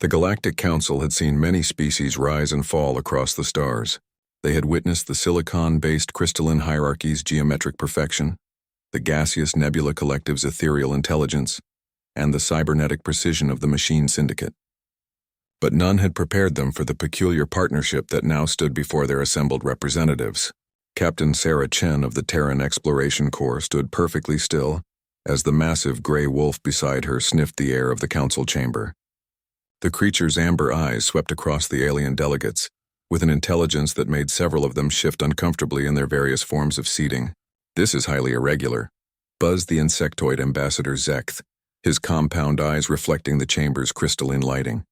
The Galactic Council had seen many species rise and fall across the stars. They had witnessed the silicon-based crystalline hierarchy's geometric perfection, the gaseous nebula collective's ethereal intelligence, and the cybernetic precision of the machine syndicate. But none had prepared them for the peculiar partnership that now stood before their assembled representatives. Captain Sarah Chen of the Terran Exploration Corps stood perfectly still as the massive gray wolf beside her sniffed the air of the council chamber. The creature's amber eyes swept across the alien delegates, with an intelligence that made several of them shift uncomfortably in their various forms of seating. "This is highly irregular," buzzed the insectoid ambassador Zekth, his compound eyes reflecting the chamber's crystalline lighting.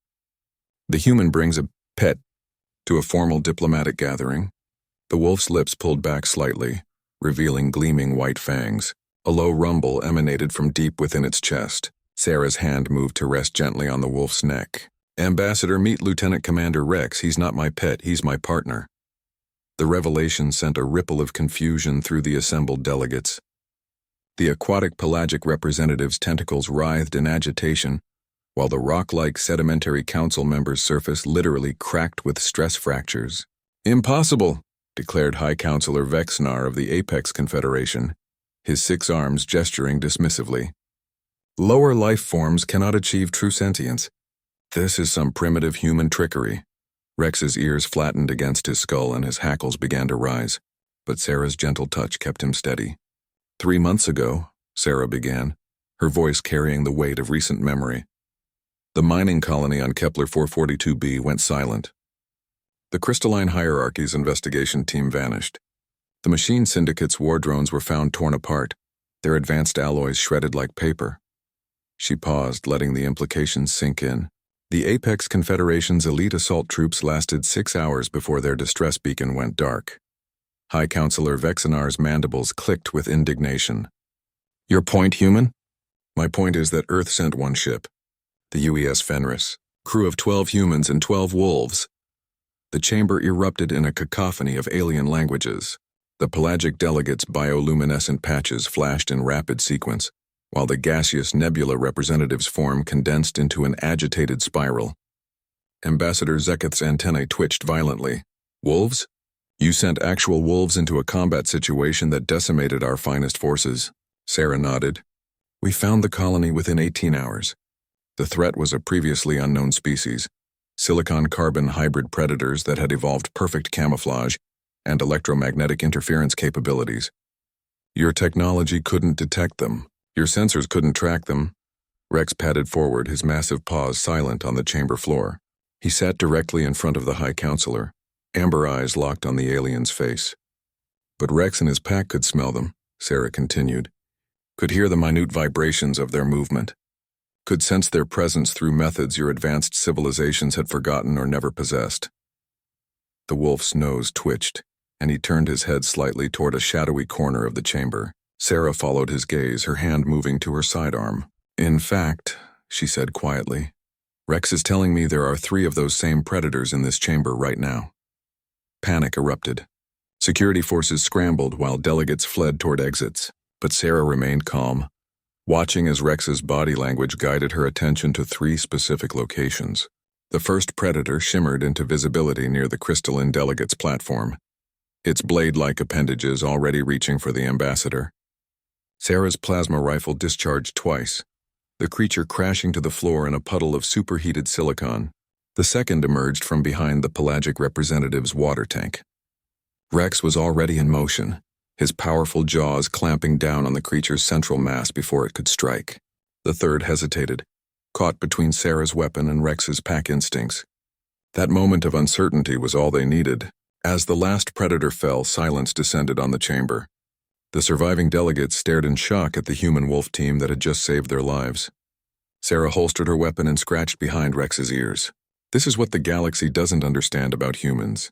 "The human brings a pet to a formal diplomatic gathering." The wolf's lips pulled back slightly, revealing gleaming white fangs. A low rumble emanated from deep within its chest. Sarah's hand moved to rest gently on the wolf's neck. "Ambassador, meet Lieutenant Commander Rex. He's not my pet, he's my partner." The revelation sent a ripple of confusion through the assembled delegates. The aquatic pelagic representative's tentacles writhed in agitation, while the rock-like sedimentary council member's surface literally cracked with stress fractures. "Impossible," declared High Counselor Vexnar of the Apex Confederation, his 6 arms gesturing dismissively. "Lower life forms cannot achieve true sentience. This is some primitive human trickery." Rex's ears flattened against his skull and his hackles began to rise, but Sarah's gentle touch kept him steady. "3 months ago," Sarah began, her voice carrying the weight of recent memory, "the mining colony on Kepler 442b went silent. The crystalline hierarchy's investigation team vanished. The machine syndicate's war drones were found torn apart, their advanced alloys shredded like paper." She paused, letting the implications sink in. The Apex Confederation's elite assault troops lasted 6 hours before their distress beacon went dark. High Counselor Vexinar's mandibles clicked with indignation. "Your point, human?" "My point is that Earth sent one ship, the UES Fenris, crew of 12 humans and 12 wolves." The chamber erupted in a cacophony of alien languages. The pelagic delegates' bioluminescent patches flashed in rapid sequence, while the gaseous nebula representative's form condensed into an agitated spiral. Ambassador Zeketh's antennae twitched violently. "Wolves? You sent actual wolves into a combat situation that decimated our finest forces?" Sarah nodded. "We found the colony within 18 hours. The threat was a previously unknown species, silicon-carbon hybrid predators that had evolved perfect camouflage and electromagnetic interference capabilities. Your technology couldn't detect them. Your sensors couldn't track them." Rex padded forward, his massive paws silent on the chamber floor. He sat directly in front of the High Counselor, amber eyes locked on the alien's face. "But Rex and his pack could smell them," Sarah continued, "could hear the minute vibrations of their movement, could sense their presence through methods your advanced civilizations had forgotten or never possessed." The wolf's nose twitched, and he turned his head slightly toward a shadowy corner of the chamber. Sarah followed his gaze, her hand moving to her sidearm. "In fact," she said quietly, "Rex is telling me there are 3 of those same predators in this chamber right now." Panic erupted. Security forces scrambled while delegates fled toward exits, but Sarah remained calm, watching as Rex's body language guided her attention to 3 specific locations. The first predator shimmered into visibility near the crystalline delegate's platform, its blade-like appendages already reaching for the ambassador. Sarah's plasma rifle discharged twice, the creature crashing to the floor in a puddle of superheated silicon. The second emerged from behind the pelagic representative's water tank. Rex was already in motion, his powerful jaws clamping down on the creature's central mass before it could strike. The third hesitated, caught between Sarah's weapon and Rex's pack instincts. That moment of uncertainty was all they needed. As the last predator fell, silence descended on the chamber. The surviving delegates stared in shock at the human wolf team that had just saved their lives. Sarah holstered her weapon and scratched behind Rex's ears. "This is what the galaxy doesn't understand about humans.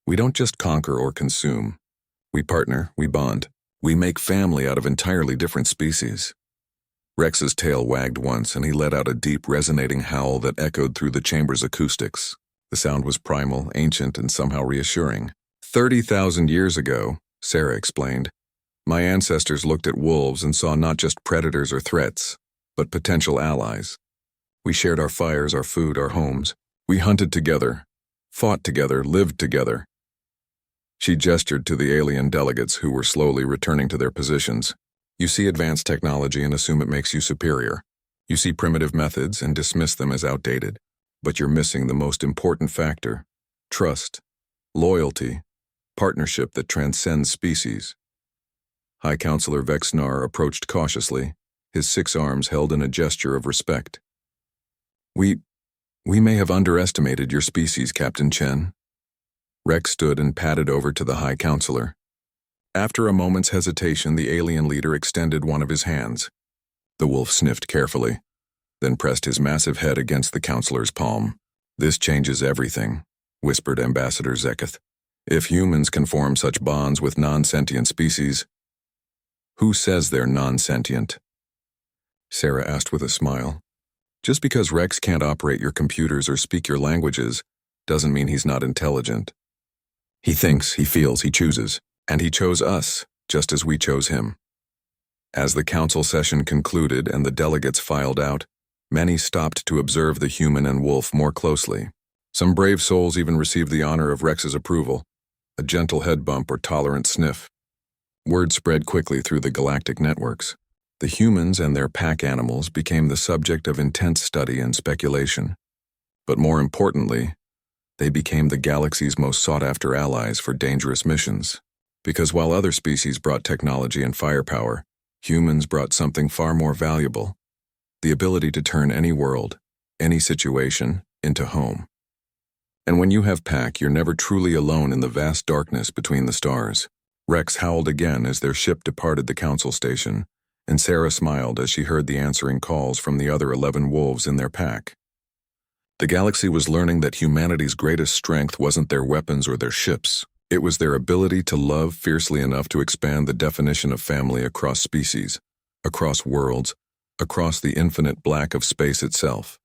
We don't just conquer or consume. We partner, we bond. We make family out of entirely different species." Rex's tail wagged once, and he let out a deep, resonating howl that echoed through the chamber's acoustics. The sound was primal, ancient, and somehow reassuring. 30,000 years ago, Sarah explained, my ancestors looked at wolves and saw not just predators or threats, but potential allies. We shared our fires, our food, our homes. We hunted together, fought together, lived together. She gestured to the alien delegates who were slowly returning to their positions. You see advanced technology and assume it makes you superior. You see primitive methods and dismiss them as outdated. But you're missing the most important factor: trust, loyalty, partnership that transcends species. High Counselor Vexnar approached cautiously, his 6 arms held in a gesture of respect. We may have underestimated your species, Captain Chen. Rex stood and padded over to the High Counselor. After a moment's hesitation, the alien leader extended one of his hands. The wolf sniffed carefully, then pressed his massive head against the counselor's palm. This changes everything, whispered Ambassador Zeketh. If humans can form such bonds with non-sentient species, who says they're non-sentient? Sarah asked with a smile. Just because Rex can't operate your computers or speak your languages doesn't mean he's not intelligent. He thinks, he feels, he chooses, and he chose us, just as we chose him. As the council session concluded and the delegates filed out, many stopped to observe the human and wolf more closely. Some brave souls even received the honor of Rex's approval, a gentle head bump or tolerant sniff. Word spread quickly through the galactic networks. The humans and their pack animals became the subject of intense study and speculation. But more importantly, they became the galaxy's most sought-after allies for dangerous missions. Because while other species brought technology and firepower, humans brought something far more valuable: the ability to turn any world, any situation, into home. And when you have pack, you're never truly alone in the vast darkness between the stars. Rex howled again as their ship departed the council station, and Sarah smiled as she heard the answering calls from the other 11 wolves in their pack. The galaxy was learning that humanity's greatest strength wasn't their weapons or their ships. It was their ability to love fiercely enough to expand the definition of family across species, across worlds, across the infinite black of space itself.